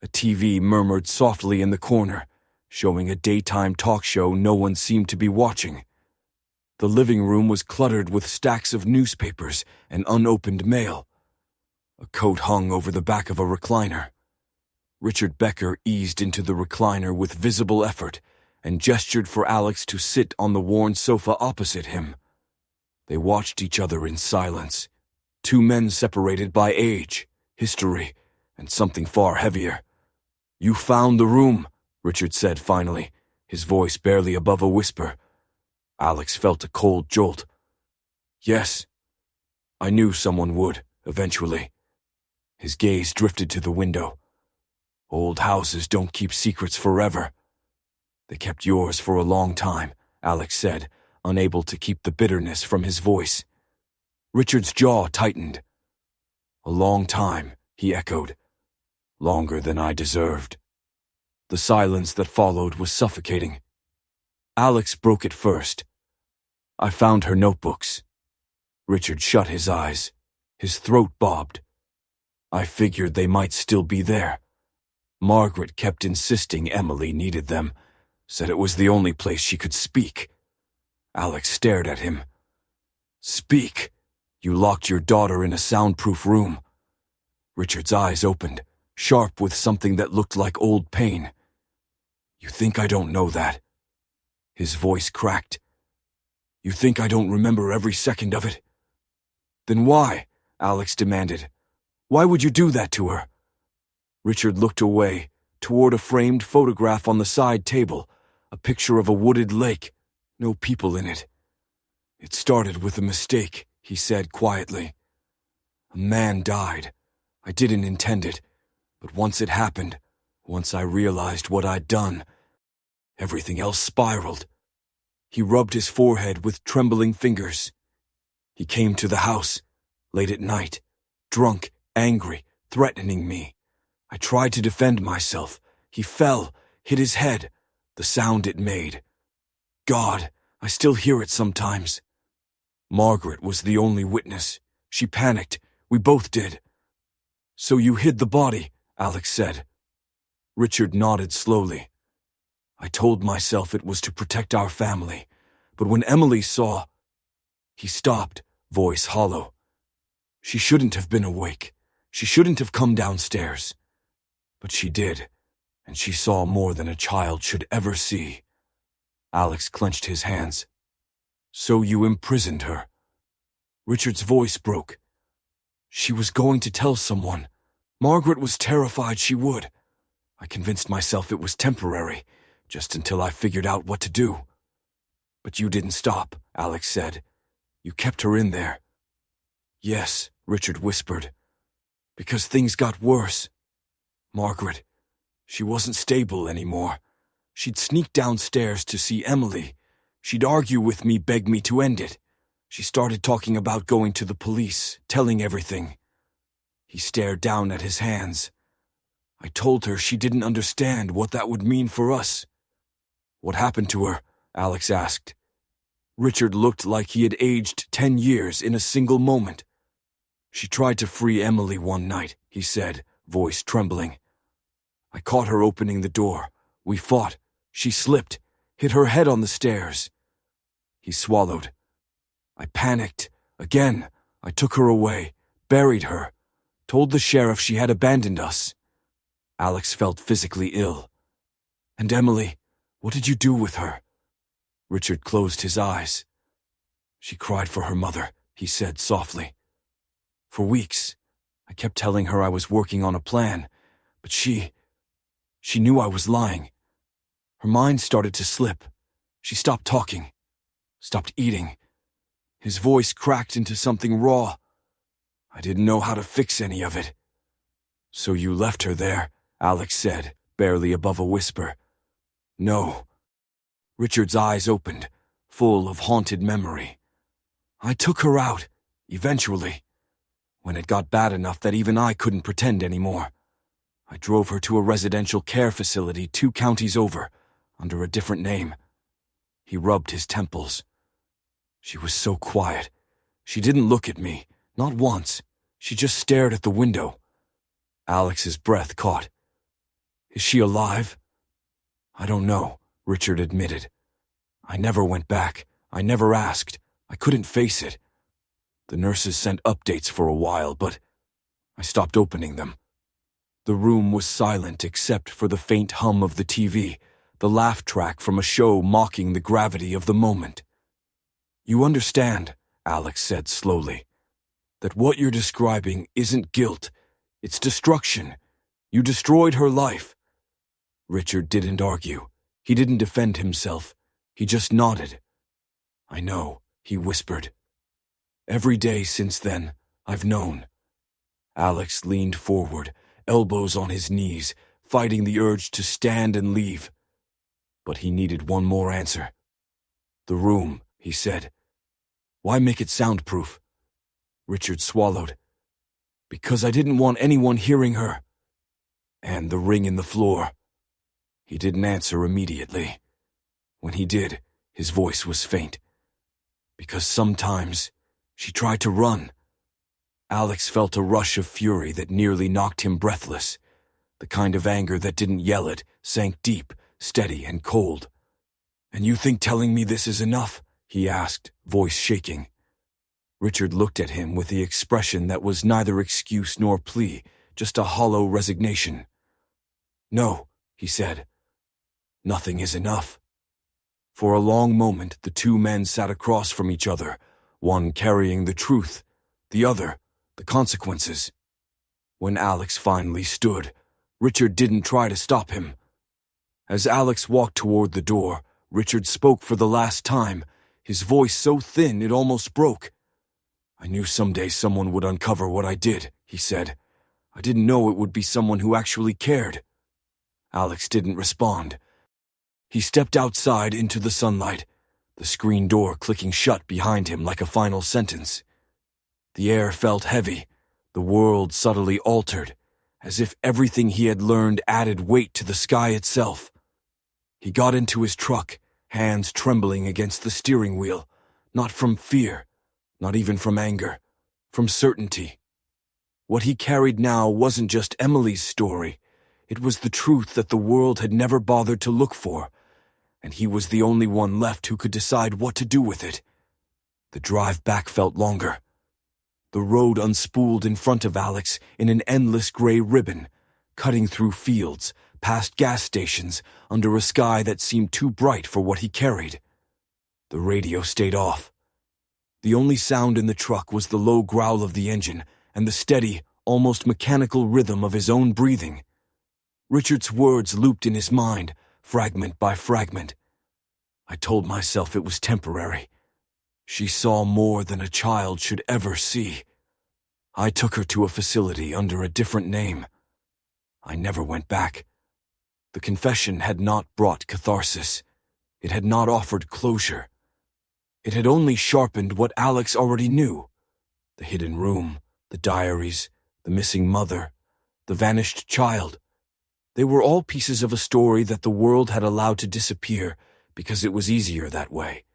A TV murmured softly in the corner, showing a daytime talk show no one seemed to be watching. The living room was cluttered with stacks of newspapers and unopened mail. A coat hung over the back of a recliner. Richard Becker eased into the recliner with visible effort and gestured for Alex to sit on the worn sofa opposite him. They watched each other in silence, two men separated by age, history, and something far heavier. You found the room, Richard said finally, his voice barely above a whisper. Alex felt a cold jolt. Yes, I knew someone would, eventually. His gaze drifted to the window. Old houses don't keep secrets forever. They kept yours for a long time, Alex said, unable to keep the bitterness from his voice. Richard's jaw tightened. A long time, he echoed. Longer than I deserved. The silence that followed was suffocating. Alex broke it first. I found her notebooks. Richard shut his eyes. His throat bobbed. I figured they might still be there. Margaret kept insisting Emily needed them, said it was the only place she could speak. Alex stared at him. Speak. You locked your daughter in a soundproof room. Richard's eyes opened, sharp with something that looked like old pain. You think I don't know that? His voice cracked. You think I don't remember every second of it? Then why? Alex demanded. Why would you do that to her? Richard looked away, toward a framed photograph on the side table, a picture of a wooded lake, no people in it. It started with a mistake, he said quietly. A man died. I didn't intend it, but once it happened, once I realized what I'd done, everything else spiraled. He rubbed his forehead with trembling fingers. He came to the house, late at night, drunk, angry, threatening me. I tried to defend myself. He fell, hit his head, the sound it made. God, I still hear it sometimes. Margaret was the only witness. She panicked. We both did. So you hid the body, Alex said. Richard nodded slowly. I told myself it was to protect our family, but when Emily saw... He stopped, voice hollow. She shouldn't have been awake. She shouldn't have come downstairs. But she did, and she saw more than a child should ever see. Alex clenched his hands. So you imprisoned her. Richard's voice broke. She was going to tell someone. Margaret was terrified she would. I convinced myself it was temporary, just until I figured out what to do. But you didn't stop, Alex said. You kept her in there. Yes, Richard whispered. Because things got worse. Margaret, she wasn't stable anymore. She'd sneak downstairs to see Emily. She'd argue with me, beg me to end it. She started talking about going to the police, telling everything. He stared down at his hands. I told her she didn't understand what that would mean for us. What happened to her? Alex asked. Richard looked like he had aged 10 years in a single moment. She tried to free Emily one night, he said, voice trembling. I caught her opening the door. We fought. She slipped, hit her head on the stairs. He swallowed. I panicked. Again, I took her away, buried her, told the sheriff she had abandoned us. Alex felt physically ill. And Emily, what did you do with her? Richard closed his eyes. She cried for her mother, he said softly. For weeks, I kept telling her I was working on a plan, but she knew I was lying. Her mind started to slip. She stopped talking, stopped eating. His voice cracked into something raw. I didn't know how to fix any of it. So you left her there, Alex said, barely above a whisper. No. Richard's eyes opened, full of haunted memory. I took her out, eventually, when it got bad enough that even I couldn't pretend anymore. I drove her to a residential care facility 2 counties over, under a different name. He rubbed his temples. She was so quiet. She didn't look at me, not once. She just stared at the window. Alex's breath caught. Is she alive? I don't know, Richard admitted. I never went back. I never asked. I couldn't face it. The nurses sent updates for a while, but I stopped opening them. The room was silent except for the faint hum of the TV, the laugh track from a show mocking the gravity of the moment. You understand, Alex said slowly, that what you're describing isn't guilt, it's destruction. You destroyed her life. Richard didn't argue. He didn't defend himself. He just nodded. I know, he whispered. Every day since then, I've known. Alex leaned forward, elbows on his knees, fighting the urge to stand and leave. But he needed one more answer. The room, he said. Why make it soundproof? Richard swallowed. Because I didn't want anyone hearing her. And the ring in the floor. He didn't answer immediately. When he did, his voice was faint. Because sometimes she tried to run. Alex felt a rush of fury that nearly knocked him breathless. The kind of anger that didn't yell it, sank deep, steady and cold. "And you think telling me this is enough?" he asked, voice shaking. Richard looked at him with the expression that was neither excuse nor plea, just a hollow resignation. "No," he said. "Nothing is enough." For a long moment, the two men sat across from each other, one carrying the truth, the other, the consequences. When Alex finally stood, Richard didn't try to stop him. As Alex walked toward the door, Richard spoke for the last time, his voice so thin it almost broke. "I knew someday someone would uncover what I did," he said. "I didn't know it would be someone who actually cared." Alex didn't respond. He stepped outside into the sunlight, the screen door clicking shut behind him like a final sentence. The air felt heavy, the world subtly altered, as if everything he had learned added weight to the sky itself. He got into his truck, hands trembling against the steering wheel, not from fear, not even from anger, from certainty. What he carried now wasn't just Emily's story, it was the truth that the world had never bothered to look for, and he was the only one left who could decide what to do with it. The drive back felt longer. The road unspooled in front of Alex in an endless gray ribbon, cutting through fields, past gas stations, under a sky that seemed too bright for what he carried. The radio stayed off. The only sound in the truck was the low growl of the engine and the steady, almost mechanical rhythm of his own breathing. Richard's words looped in his mind, fragment by fragment. "I told myself it was temporary. She saw more than a child should ever see. I took her to a facility under a different name. I never went back." The confession had not brought catharsis. It had not offered closure. It had only sharpened what Alex already knew. The hidden room, the diaries, the missing mother, the vanished child. They were all pieces of a story that the world had allowed to disappear because it was easier that way.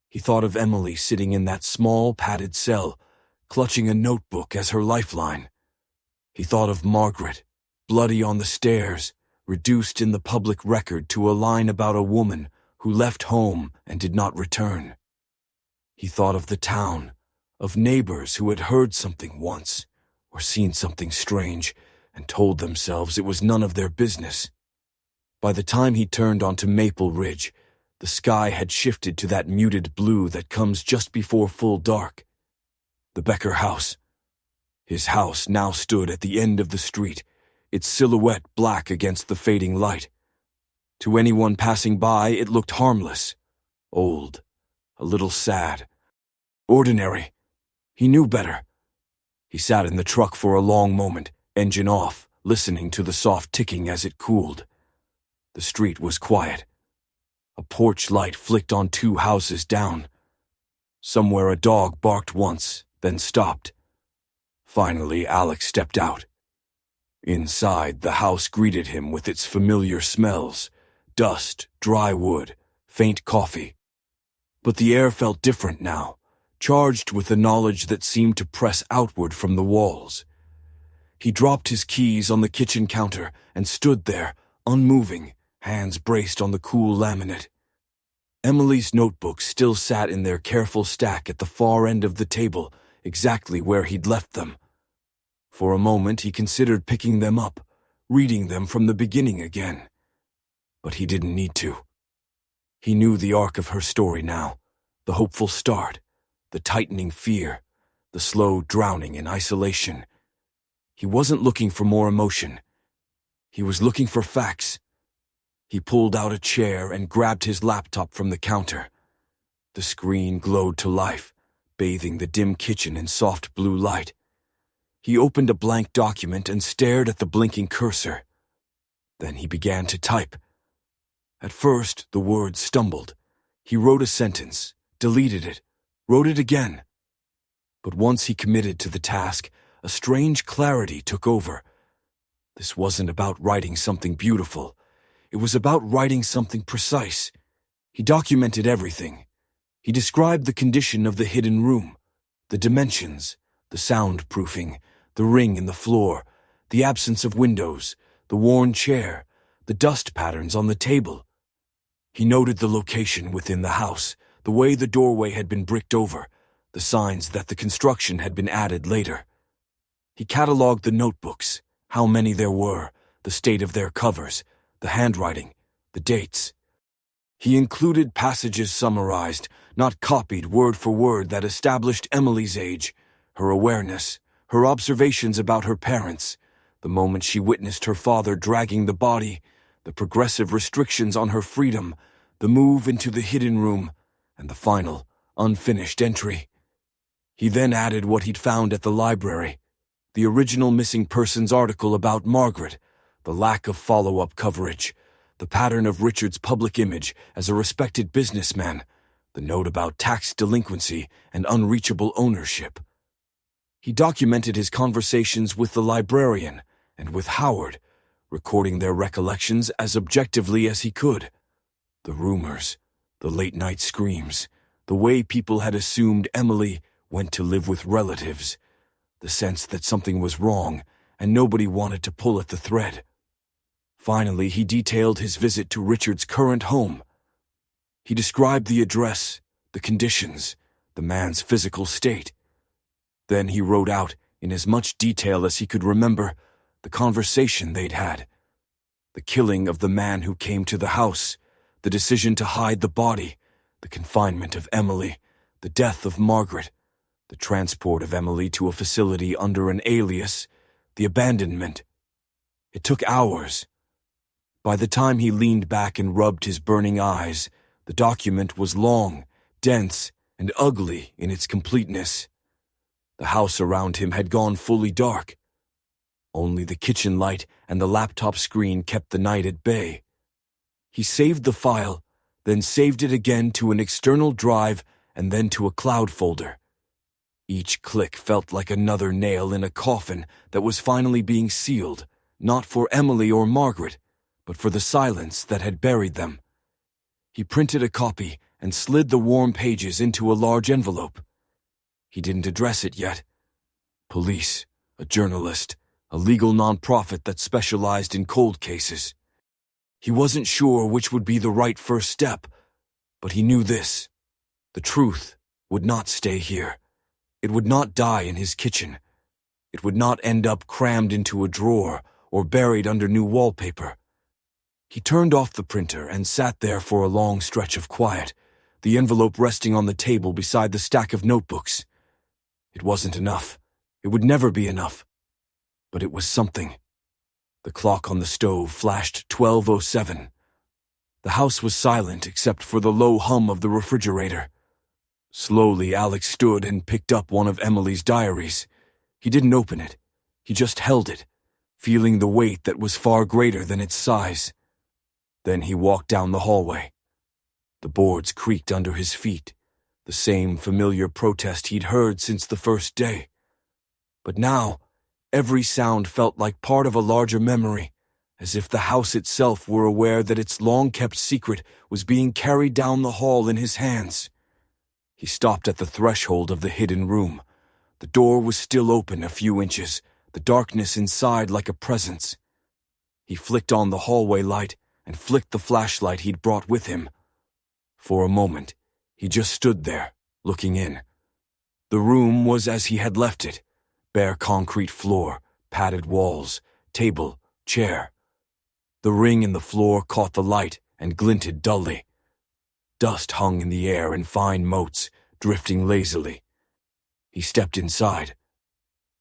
He thought of Emily sitting in that small padded cell, clutching a notebook as her lifeline. He thought of Margaret, bloody on the stairs, reduced in the public record to a line about a woman who left home and did not return. He thought of the town, of neighbors who had heard something once, or seen something strange, and told themselves it was none of their business. By the time he turned onto Maple Ridge, the sky had shifted to that muted blue that comes just before full dark. The Becker house. His house now stood at the end of the street, its silhouette black against the fading light. To anyone passing by, it looked harmless, old, a little sad, ordinary. He knew better. He sat in the truck for a long moment, engine off, listening to the soft ticking as it cooled. The street was quiet. A porch light flicked on 2 houses down. Somewhere a dog barked once, then stopped. Finally, Alex stepped out. Inside, the house greeted him with its familiar smells: dust, dry wood, faint coffee. But the air felt different now, charged with the knowledge that seemed to press outward from the walls. He dropped his keys on the kitchen counter and stood there, unmoving, hands braced on the cool laminate. Emily's notebooks still sat in their careful stack at the far end of the table, exactly where he'd left them. For a moment he considered picking them up, reading them from the beginning again. But he didn't need to. He knew the arc of her story now, the hopeful start, the tightening fear, the slow drowning in isolation. He wasn't looking for more emotion. He was looking for facts. He pulled out a chair and grabbed his laptop from the counter. The screen glowed to life, bathing the dim kitchen in soft blue light. He opened a blank document and stared at the blinking cursor. Then he began to type. At first, the words stumbled. He wrote a sentence, deleted it, wrote it again. But once he committed to the task, a strange clarity took over. This wasn't about writing something beautiful. It was about writing something precise. He documented everything. He described the condition of the hidden room, the dimensions, the soundproofing, the ring in the floor, the absence of windows, the worn chair, the dust patterns on the table. He noted the location within the house, the way the doorway had been bricked over, the signs that the construction had been added later. He cataloged the notebooks, how many there were, the state of their covers, the handwriting, the dates. He included passages summarized, not copied word for word, that established Emily's age, her awareness, her observations about her parents, the moment she witnessed her father dragging the body, the progressive restrictions on her freedom, the move into the hidden room, and the final, unfinished entry. He then added what he'd found at the library, the original missing persons article about Margaret, the lack of follow-up coverage, the pattern of Richard's public image as a respected businessman, the note about tax delinquency and unreachable ownership. He documented his conversations with the librarian and with Howard, recording their recollections as objectively as he could. The rumors, the late-night screams, the way people had assumed Emily went to live with relatives, the sense that something was wrong and nobody wanted to pull at the thread. Finally, he detailed his visit to Richard's current home. He described the address, the conditions, the man's physical state. Then he wrote out, in as much detail as he could remember, the conversation they'd had. The killing of the man who came to the house, the decision to hide the body, the confinement of Emily, the death of Margaret, the transport of Emily to a facility under an alias, the abandonment. It took hours. By the time he leaned back and rubbed his burning eyes, the document was long, dense, and ugly in its completeness. The house around him had gone fully dark. Only the kitchen light and the laptop screen kept the night at bay. He saved the file, then saved it again to an external drive and then to a cloud folder. Each click felt like another nail in a coffin that was finally being sealed, not for Emily or Margaret, but for the silence that had buried them. He printed a copy and slid the warm pages into a large envelope. He didn't address it yet. Police, a journalist, a legal nonprofit that specialized in cold cases. He wasn't sure which would be the right first step, but he knew this. The truth would not stay here. It would not die in his kitchen. It would not end up crammed into a drawer or buried under new wallpaper. He turned off the printer and sat there for a long stretch of quiet, the envelope resting on the table beside the stack of notebooks. It wasn't enough. It would never be enough. But it was something. The clock on the stove flashed 12:07. The house was silent except for the low hum of the refrigerator. Slowly, Alex stood and picked up one of Emily's diaries. He didn't open it. He just held it, feeling the weight that was far greater than its size. Then he walked down the hallway. The boards creaked under his feet, the same familiar protest he'd heard since the first day. But now, every sound felt like part of a larger memory, as if the house itself were aware that its long-kept secret was being carried down the hall in his hands. He stopped at the threshold of the hidden room. The door was still open a few inches, the darkness inside like a presence. He flicked on the hallway light and flicked the flashlight he'd brought with him. For a moment, he just stood there, looking in. The room was as he had left it, bare concrete floor, padded walls, table, chair. The ring in the floor caught the light and glinted dully. Dust hung in the air in fine motes, drifting lazily. He stepped inside.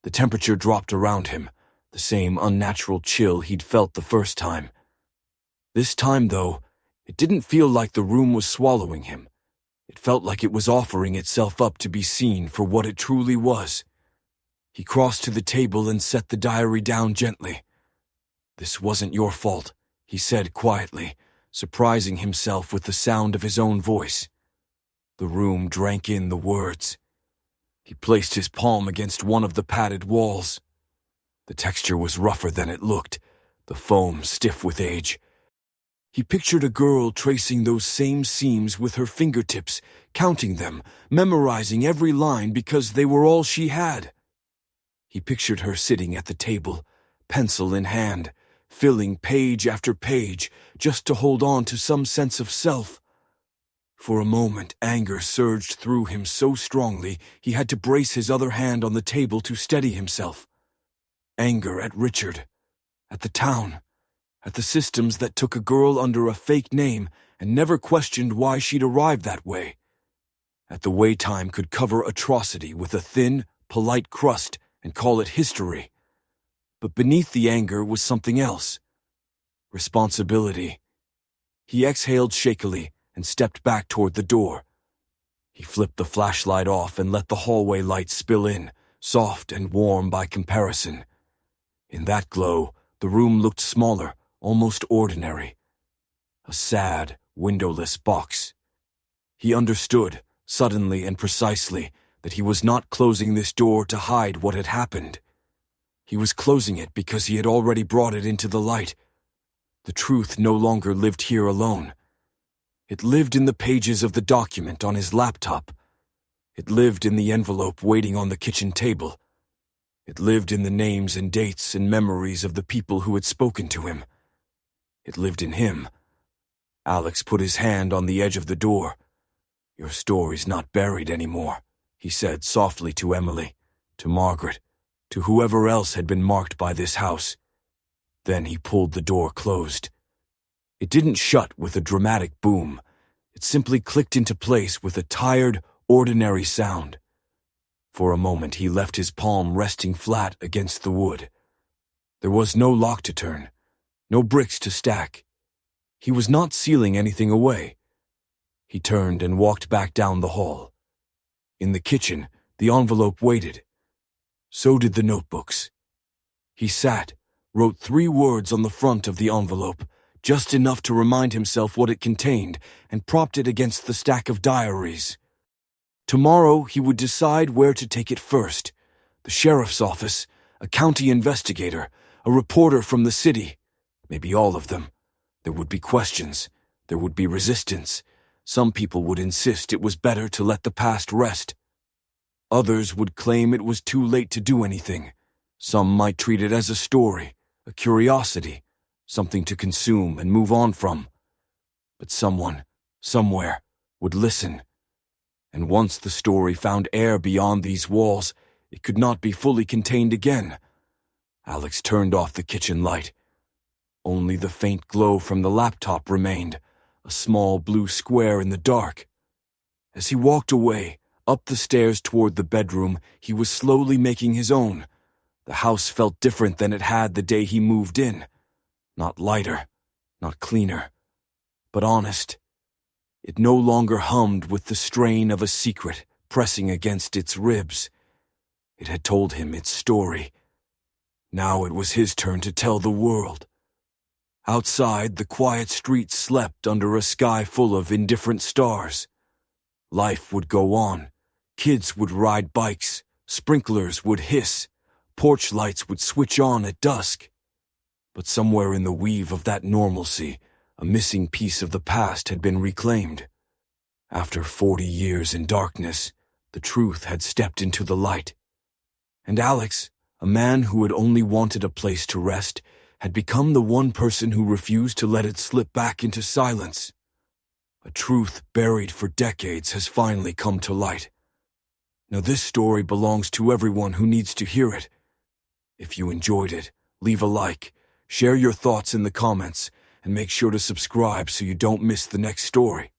The temperature dropped around him, the same unnatural chill he'd felt the first time. This time, though, it didn't feel like the room was swallowing him. It felt like it was offering itself up to be seen for what it truly was. He crossed to the table and set the diary down gently. "This wasn't your fault," he said quietly, surprising himself with the sound of his own voice. The room drank in the words. He placed his palm against one of the padded walls. The texture was rougher than it looked, the foam stiff with age. He pictured a girl tracing those same seams with her fingertips, counting them, memorizing every line because they were all she had. He pictured her sitting at the table, pencil in hand, filling page after page just to hold on to some sense of self. For a moment, anger surged through him so strongly he had to brace his other hand on the table to steady himself. Anger at Richard, at the town, at the systems that took a girl under a fake name and never questioned why she'd arrived that way. At the way time could cover atrocity with a thin, polite crust and call it history. But beneath the anger was something else. Responsibility. He exhaled shakily and stepped back toward the door. He flipped the flashlight off and let the hallway light spill in, soft and warm by comparison. In that glow, the room looked smaller, almost ordinary. A sad, windowless box. He understood, suddenly and precisely, that he was not closing this door to hide what had happened. He was closing it because he had already brought it into the light. The truth no longer lived here alone. It lived in the pages of the document on his laptop. It lived in the envelope waiting on the kitchen table. It lived in the names and dates and memories of the people who had spoken to him. It lived in him. Alex put his hand on the edge of the door. "Your story's not buried anymore," he said softly to Emily, to Margaret, to whoever else had been marked by this house. Then he pulled the door closed. It didn't shut with a dramatic boom. It simply clicked into place with a tired, ordinary sound. For a moment he left his palm resting flat against the wood. There was no lock to turn, no bricks to stack. He was not sealing anything away. He turned and walked back down the hall. In the kitchen, the envelope waited. So did the notebooks. He sat, wrote 3 words on the front of the envelope, just enough to remind himself what it contained, and propped it against the stack of diaries. Tomorrow he would decide where to take it first. The sheriff's office, a county investigator, a reporter from the city. Maybe all of them. There would be questions. There would be resistance. Some people would insist it was better to let the past rest. Others would claim it was too late to do anything. Some might treat it as a story, a curiosity, something to consume and move on from. But someone, somewhere, would listen. And once the story found air beyond these walls, it could not be fully contained again. Alex turned off the kitchen light. Only the faint glow from the laptop remained, a small blue square in the dark. As he walked away, up the stairs toward the bedroom, he was slowly making his own. The house felt different than it had the day he moved in. Not lighter, not cleaner, but honest. It no longer hummed with the strain of a secret pressing against its ribs. It had told him its story. Now it was his turn to tell the world. Outside, the quiet street slept under a sky full of indifferent stars. Life would go on. Kids would ride bikes. Sprinklers would hiss. Porch lights would switch on at dusk. But somewhere in the weave of that normalcy, a missing piece of the past had been reclaimed. After 40 years in darkness, the truth had stepped into the light. And Alex, a man who had only wanted a place to rest, had become the one person who refused to let it slip back into silence. A truth buried for decades has finally come to light. Now this story belongs to everyone who needs to hear it. If you enjoyed it, leave a like, share your thoughts in the comments, and make sure to subscribe so you don't miss the next story.